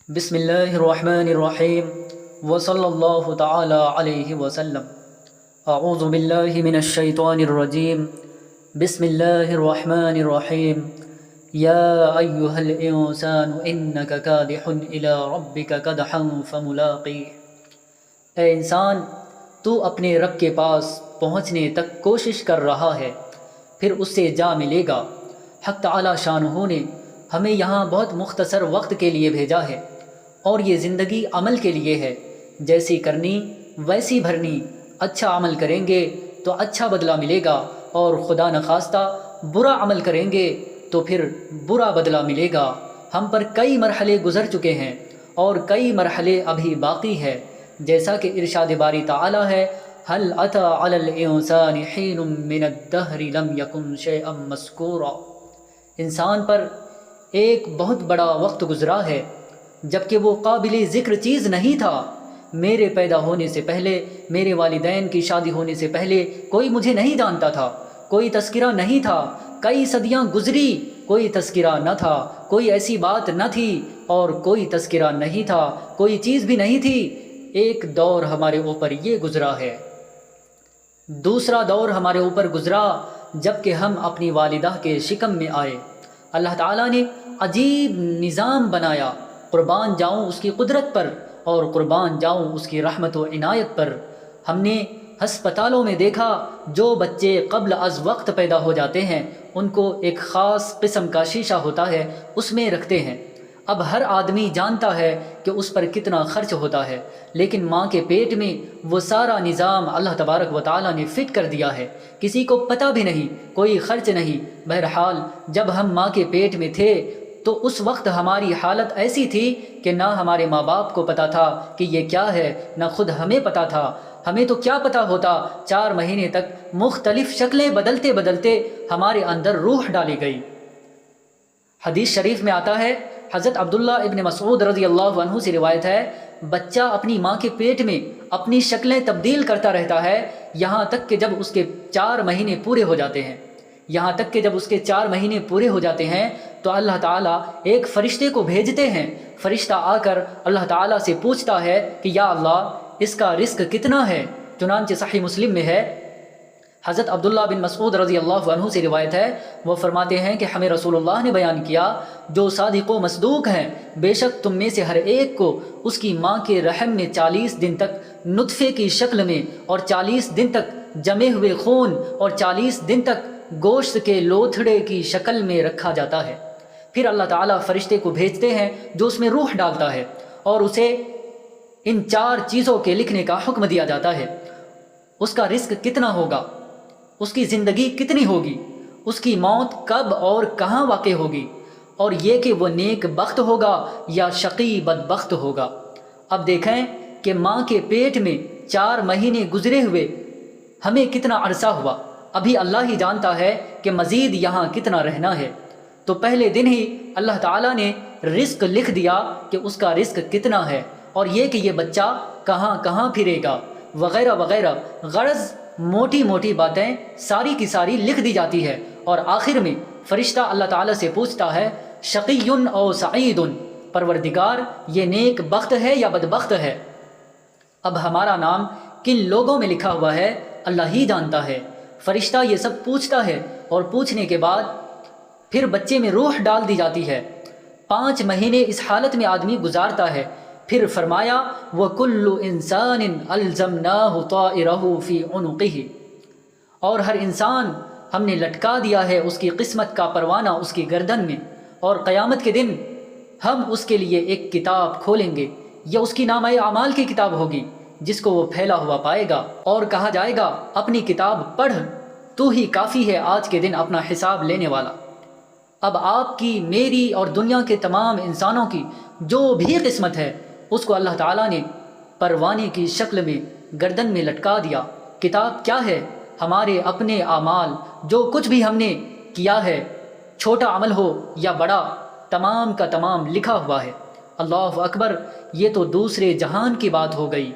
بسم اللہ الرحمن الرحیم وصلی اللہ تعالی علیہ وسلم۔ اعوذ باللہ من الشیطان الرجیم، بسم اللہ الرحمن الرحیم۔ یا ایہا الانسان انک کادح الی ربک کدحا فملاقیہ۔ اے انسان، تو اپنے رب کے پاس پہنچنے تک کوشش کر رہا ہے، پھر اس سے جا ملے گا۔ حق تعالی شانہ نے ہمیں یہاں بہت مختصر وقت کے لیے بھیجا ہے، اور یہ زندگی عمل کے لیے ہے، جیسی کرنی ویسی بھرنی۔ اچھا عمل کریں گے تو اچھا بدلہ ملے گا، اور خدا نخواستہ برا عمل کریں گے تو پھر برا بدلہ ملے گا۔ ہم پر کئی مرحلے گزر چکے ہیں اور کئی مرحلے ابھی باقی ہے، جیسا کہ ارشاد باری تعالی ہے، هل اتى على الانسان حين من الدهر لم يكن شيئا مذكورا۔ انسان پر ایک بہت بڑا وقت گزرا ہے جبکہ وہ قابل ذکر چیز نہیں تھا۔ میرے پیدا ہونے سے پہلے، میرے والدین کی شادی ہونے سے پہلے کوئی مجھے نہیں جانتا تھا، کوئی تذکرہ نہیں تھا۔ کئی صدیاں گزری، کوئی تذکرہ نہ تھا، کوئی ایسی بات نہ تھی اور کوئی تذکرہ نہیں تھا، کوئی چیز بھی نہیں تھی۔ ایک دور ہمارے اوپر یہ گزرا ہے۔ دوسرا دور ہمارے اوپر گزرا جبکہ ہم اپنی والدہ کے شکم میں آئے۔ اللہ تعالیٰ نے عجیب نظام بنایا، قربان جاؤں اس کی قدرت پر اور قربان جاؤں اس کی رحمت و عنایت پر۔ ہم نے ہسپتالوں میں دیکھا جو بچے قبل از وقت پیدا ہو جاتے ہیں، ان کو ایک خاص قسم کا شیشہ ہوتا ہے، اس میں رکھتے ہیں۔ اب ہر آدمی جانتا ہے کہ اس پر کتنا خرچ ہوتا ہے، لیکن ماں کے پیٹ میں وہ سارا نظام اللہ تبارک و تعالیٰ نے فٹ کر دیا ہے، کسی کو پتہ بھی نہیں، کوئی خرچ نہیں۔ بہرحال جب ہم ماں کے پیٹ میں تھے تو اس وقت ہماری حالت ایسی تھی کہ نہ ہمارے ماں باپ کو پتہ تھا کہ یہ کیا ہے، نہ خود ہمیں پتہ تھا۔ ہمیں تو کیا پتہ ہوتا، 4 مہینے تک مختلف شکلیں بدلتے بدلتے ہمارے اندر روح ڈالی گئی۔ حدیث شریف میں آتا ہے، حضرت عبداللہ ابن مسعود رضی اللہ عنہ سے روایت ہے، بچہ اپنی ماں کے پیٹ میں اپنی شکلیں تبدیل کرتا رہتا ہے، یہاں تک کہ جب اس کے 4 مہینے پورے ہو جاتے ہیں۔ تو اللہ تعالیٰ ایک فرشتے کو بھیجتے ہیں۔ فرشتہ آ کر اللہ تعالیٰ سے پوچھتا ہے کہ یا اللہ، اس کا رزق کتنا ہے؟ چنانچہ صحیح مسلم میں ہے، حضرت عبداللہ بن مسعود رضی اللہ عنہ سے روایت ہے، وہ فرماتے ہیں کہ ہمیں رسول اللہ نے بیان کیا، جو صادق و مصدوق ہیں، بے شک تم میں سے ہر ایک کو اس کی ماں کے رحم میں 40 دن تک نطفے کی شکل میں، اور 40 دن تک جمے ہوئے خون، اور 40 دن تک گوشت کے لوتھڑے کی شکل میں رکھا جاتا ہے۔ پھر اللہ تعالیٰ فرشتے کو بھیجتے ہیں جو اس میں روح ڈالتا ہے، اور اسے ان 4 چیزوں کے لکھنے کا حکم دیا جاتا ہے۔ اس کا رزق کتنا ہوگا، اس کی زندگی کتنی ہوگی، اس کی موت کب اور کہاں واقع ہوگی، اور یہ کہ وہ نیک بخت ہوگا یا شقی بدبخت ہوگا۔ اب دیکھیں کہ ماں کے پیٹ میں 4 مہینے گزرے ہوئے ہمیں کتنا عرصہ ہوا، ابھی اللہ ہی جانتا ہے کہ مزید یہاں کتنا رہنا ہے۔ تو پہلے دن ہی اللہ تعالیٰ نے رزق لکھ دیا کہ اس کا رزق کتنا ہے، اور یہ کہ یہ بچہ کہاں کہاں پھرے گا وغیرہ وغیرہ۔ غرض موٹی موٹی باتیں ساری کی ساری لکھ دی جاتی ہے، اور آخر میں فرشتہ اللہ تعالیٰ سے پوچھتا ہے، شقی او سعید، پروردگار یہ نیک بخت ہے یا بدبخت ہے؟ اب ہمارا نام کن لوگوں میں لکھا ہوا ہے اللہ ہی جانتا ہے۔ فرشتہ یہ سب پوچھتا ہے، اور پوچھنے کے بعد پھر بچے میں روح ڈال دی جاتی ہے۔ 5 مہینے اس حالت میں آدمی گزارتا ہے۔ پھر فرمایا، وَكُلُّ إِنسَانٍ أَلْزَمْنَاهُ طَائِرَهُ فِي عُنُقِهِ، اور ہر انسان ہم نے لٹکا دیا ہے اس کی قسمت کا پروانہ اس کی گردن میں، اور قیامت کے دن ہم اس کے لیے ایک کتاب کھولیں گے، یہ اس کی نامہ اعمال کی کتاب ہوگی جس کو وہ پھیلا ہوا پائے گا، اور کہا جائے گا اپنی کتاب پڑھ، تو ہی کافی ہے آج کے دن اپنا حساب لینے والا۔ اب آپ کی، میری اور دنیا کے تمام انسانوں کی جو بھی قسمت ہے، اس کو اللہ تعالیٰ نے پروانے کی شکل میں گردن میں لٹکا دیا۔ کتاب کیا ہے؟ ہمارے اپنے اعمال، جو کچھ بھی ہم نے کیا ہے، چھوٹا عمل ہو یا بڑا، تمام کا تمام لکھا ہوا ہے۔ اللہ اکبر، یہ تو دوسرے جہان کی بات ہو گئی۔